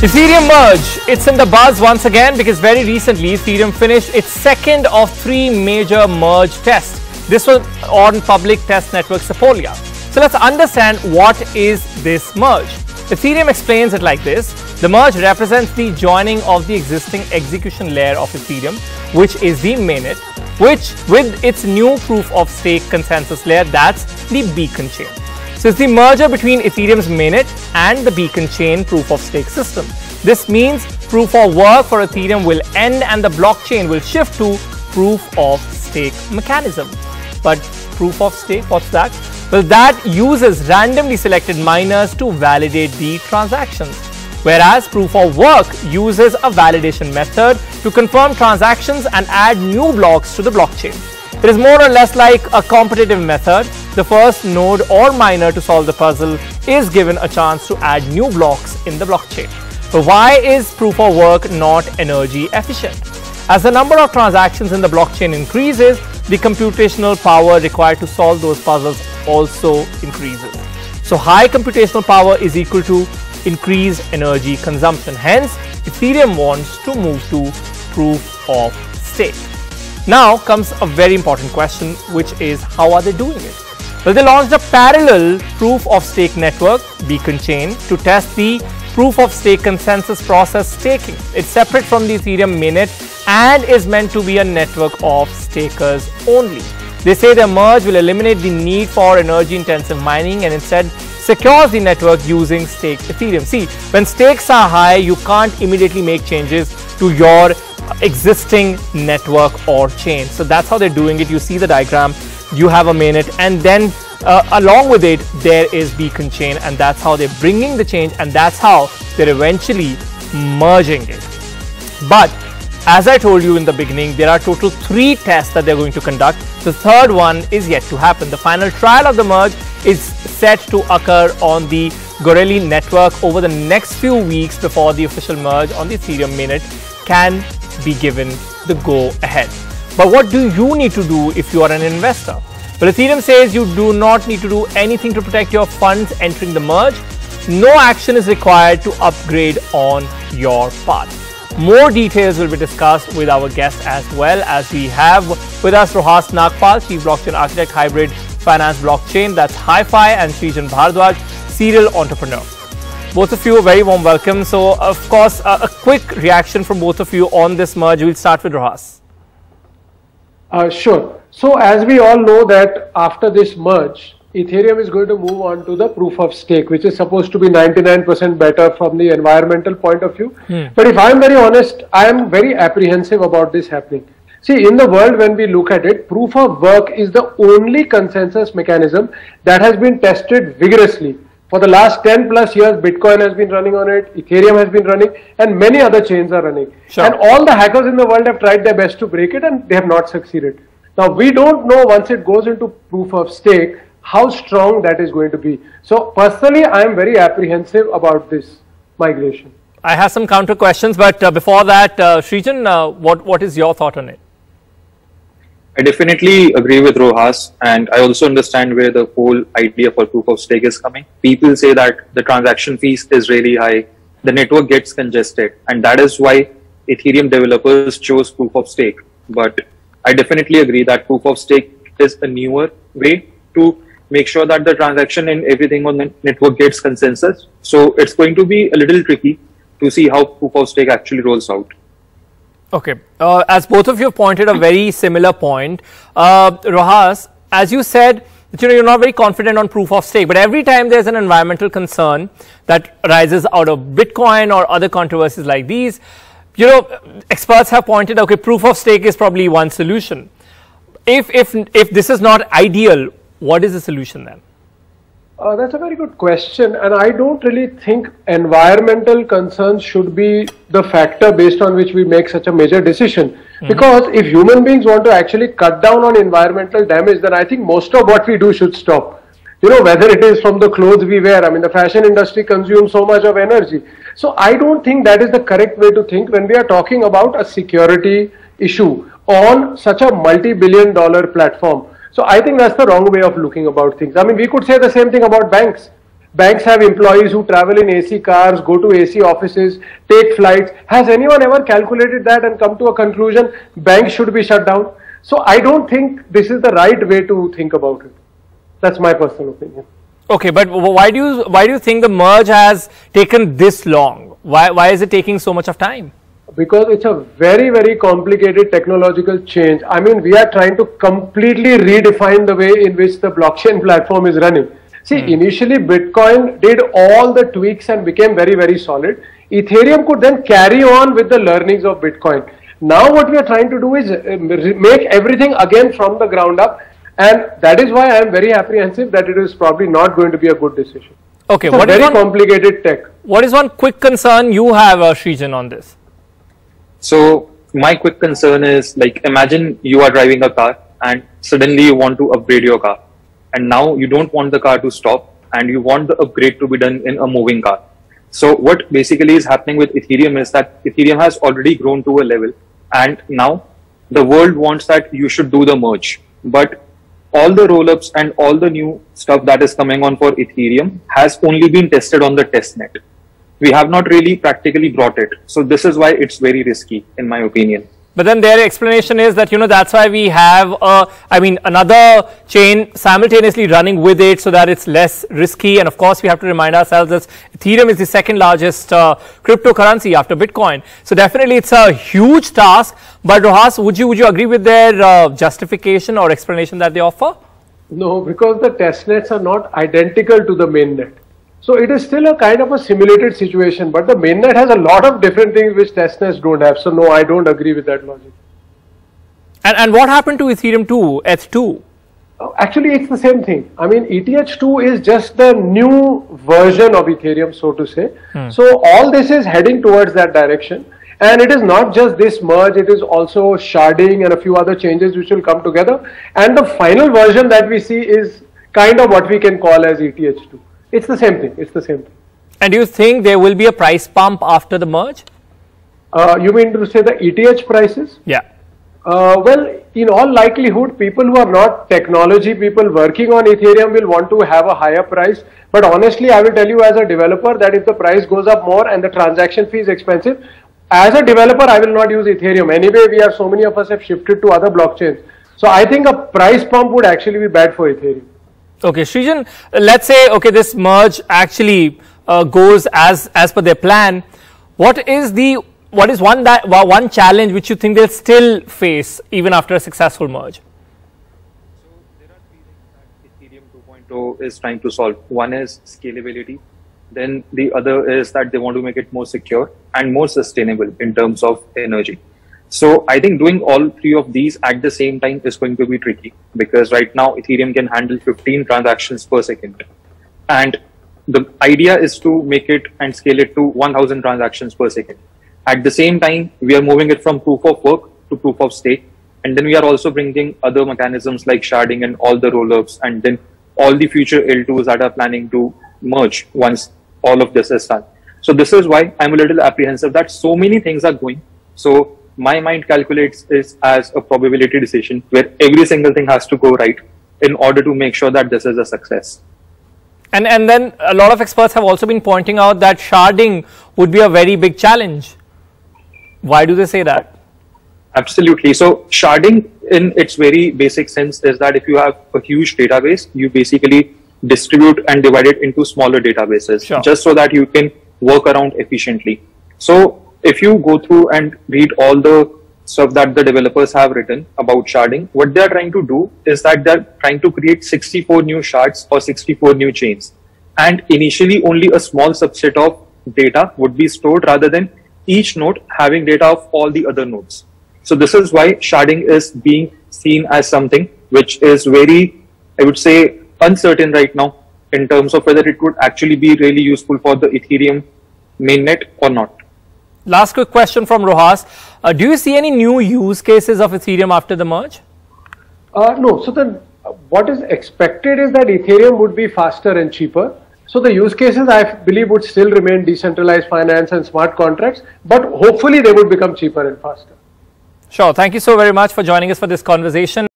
Ethereum Merge, it's in the buzz once again because very recently Ethereum finished its second of 3 major merge tests. This was on public test network Sepolia. So let's understand what is this merge. Ethereum explains it like this. The merge represents the joining of the existing execution layer of Ethereum, which is the mainnet, which with its new proof of stake consensus layer, that's the beacon chain. So it's the merger between Ethereum's mainnet and the beacon chain proof of stake system. This means proof of work for Ethereum will end and the blockchain will shift to proof of stake mechanism. But proof of stake, what's that? Well, that uses randomly selected miners to validate the transactions, whereas proof of work uses a validation method to confirm transactions and add new blocks to the blockchain. It is more or less like a competitive method. The first node or miner to solve the puzzle is given a chance to add new blocks in the blockchain. But why is proof of work not energy efficient? As the number of transactions in the blockchain increases, the computational power required to solve those puzzles also increases. So high computational power is equal to increased energy consumption. Hence, Ethereum wants to move to proof of stake. Now comes a very important question, which is how are they doing it? Well, they launched a parallel proof of stake network, beacon chain, to test the proof of stake consensus process staking. It's separate from the Ethereum mainnet and is meant to be a network of stakers only. They say the merge will eliminate the need for energy intensive mining and instead secures the network using staked Ethereum. See, when stakes are high, you can't immediately make changes to your existing network or chain. So that's how they're doing it. You see the diagram, you have a mainnet, and then along with it there is beacon chain, and that's how they're bringing the change, and that's how they're eventually merging it. But as I told you in the beginning, there are total 3 tests that they're going to conduct. The third one is yet to happen. The final trial of the merge is set to occur on the Gorilla network over the next few weeks before the official merge on the Ethereum mainnet can be given the go ahead. But what do you need to do if you are an investor? Well, Ethereum says you do not need to do anything to protect your funds entering the merge. No action is required to upgrade on your part. More details will be discussed with our guest as well, as we have with us Rohas Nagpal, Chief Blockchain Architect, Hybrid Finance Blockchain, that's Hi-Fi, and Srijan Bhardwaj, Serial Entrepreneur. Both of you, a very warm welcome. So, of course, a quick reaction from both of you on this merge. We'll start with Rohas. Sure. So, as we all know that after this merge, Ethereum is going to move on to the proof of stake, which is supposed to be 99% better from the environmental point of view. But if I'm very honest, I am very apprehensive about this happening. See, in the world, when we look at it, proof of work is the only consensus mechanism that has been tested vigorously. For the last 10 plus years, Bitcoin has been running on it, Ethereum has been running, and many other chains are running. Sure. And all the hackers in the world have tried their best to break it, and they have not succeeded. Now, we don't know once it goes into proof of stake, how strong that is going to be. So, personally, I am very apprehensive about this migration. I have some counter questions, but before that, Srijan, what is your thought on it? I definitely agree with Rohas, and I also understand where the whole idea for proof of stake is coming. People say that the transaction fees is really high, the network gets congested, and that is why Ethereum developers chose proof of stake. But I definitely agree that proof of stake is a newer way to make sure that the transaction and everything on the network gets consensus. So it's going to be a little tricky to see how proof of stake actually rolls out. Okay, as both of you pointed a very similar point, Rohas, as you said, that, you're not very confident on proof of stake, but every time there's an environmental concern that arises out of Bitcoin or other controversies like these, experts have pointed, okay, proof of stake is probably one solution. If this is not ideal, what is the solution then? That's a very good question, and I don't really think environmental concerns should be the factor based on which we make such a major decision. Because if human beings want to actually cut down on environmental damage, then I think most of what we do should stop. Whether it is from the clothes we wear, I mean, the fashion industry consumes so much of energy. So I don't think that is the correct way to think when we are talking about a security issue on such a multi-billion-dollar platform. So I think that's the wrong way of looking about things. I mean, we could say the same thing about banks. Banks have employees who travel in AC cars, go to AC offices, take flights. Has anyone ever calculated that and come to a conclusion banks should be shut down? So I don't think this is the right way to think about it. That's my personal opinion. Okay, but why do you think the merge has taken this long? Why is it taking so much of time? Because it's a very, very complicated technological change. I mean, we are trying to completely redefine the way in which the blockchain platform is running. See, initially Bitcoin did all the tweaks and became very, very solid. Ethereum could then carry on with the learnings of Bitcoin. Now what we are trying to do is make everything again from the ground up. And that is why I am very apprehensive that it is probably not going to be a good decision. Okay, what is complicated tech. What is one quick concern you have, Srijan, on this? So my quick concern is, like, imagine you are driving a car and suddenly you want to upgrade your car. And now you don't want the car to stop and you want the upgrade to be done in a moving car. So what basically is happening with Ethereum is that Ethereum has already grown to a level and now the world wants that you should do the merge. But all the rollups and all the new stuff that is coming on for Ethereum has only been tested on the testnet. We have not really practically brought it. So this is why it's very risky, in my opinion. But then their explanation is that, that's why we have, another chain simultaneously running with it so that it's less risky. And of course, we have to remind ourselves that Ethereum is the second largest cryptocurrency after Bitcoin. So definitely it's a huge task. But Rohas, would you agree with their justification or explanation that they offer? No, because the testnets are not identical to the mainnet. So it is still a kind of a simulated situation, but the mainnet has a lot of different things which testnets don't have. So no, I don't agree with that logic. And what happened to Ethereum 2, ETH2? Actually, it's the same thing. I mean, ETH2 is just the new version of Ethereum, so to say. So all this is heading towards that direction. And it is not just this merge, it is also sharding and a few other changes which will come together. And the final version that we see is kind of what we can call as ETH2. It's the same thing. It's the same thing. And do you think there will be a price pump after the merge? You mean to say the ETH prices? Yeah. Well, in all likelihood, people who are not technology people working on Ethereum will want to have a higher price. But honestly, I will tell you as a developer that if the price goes up more and the transaction fee is expensive, as a developer, I will not use Ethereum. Anyway, we have so many of us have shifted to other blockchains. So I think a price pump would actually be bad for Ethereum. Okay, Srijan, let's say, okay, this merge actually goes as per their plan. What is one challenge which you think they'll still face even after a successful merge? So there are three things that Ethereum 2.0 is trying to solve. One is scalability. Then the other is that they want to make it more secure and more sustainable in terms of energy. So I think doing all three of these at the same time is going to be tricky because right now Ethereum can handle 15 transactions per second. And the idea is to make it and scale it to 1000 transactions per second. At the same time, we are moving it from proof of work to proof of stake. And then we are also bringing other mechanisms like sharding and all the rollups and then all the future L2s that are planning to merge once all of this is done. So this is why I'm a little apprehensive that so many things are going. So my mind calculates this as a probability decision where every single thing has to go right in order to make sure that this is a success. And then a lot of experts have also been pointing out that sharding would be a very big challenge. Why do they say that? Absolutely. So sharding in its very basic sense is that if you have a huge database, you basically distribute and divide it into smaller databases, just so that you can work around efficiently. So if you go through and read all the stuff that the developers have written about sharding, what they are trying to do is that they're trying to create 64 new shards or 64 new chains. And initially only a small subset of data would be stored rather than each node having data of all the other nodes. So this is why sharding is being seen as something which is very, I would say, uncertain right now in terms of whether it would actually be really useful for the Ethereum mainnet or not. Last quick question from Rohas. Do you see any new use cases of Ethereum after the merge? No. So what is expected is that Ethereum would be faster and cheaper. So the use cases I believe would still remain decentralized finance and smart contracts, but hopefully they would become cheaper and faster. Sure. Thank you so very much for joining us for this conversation.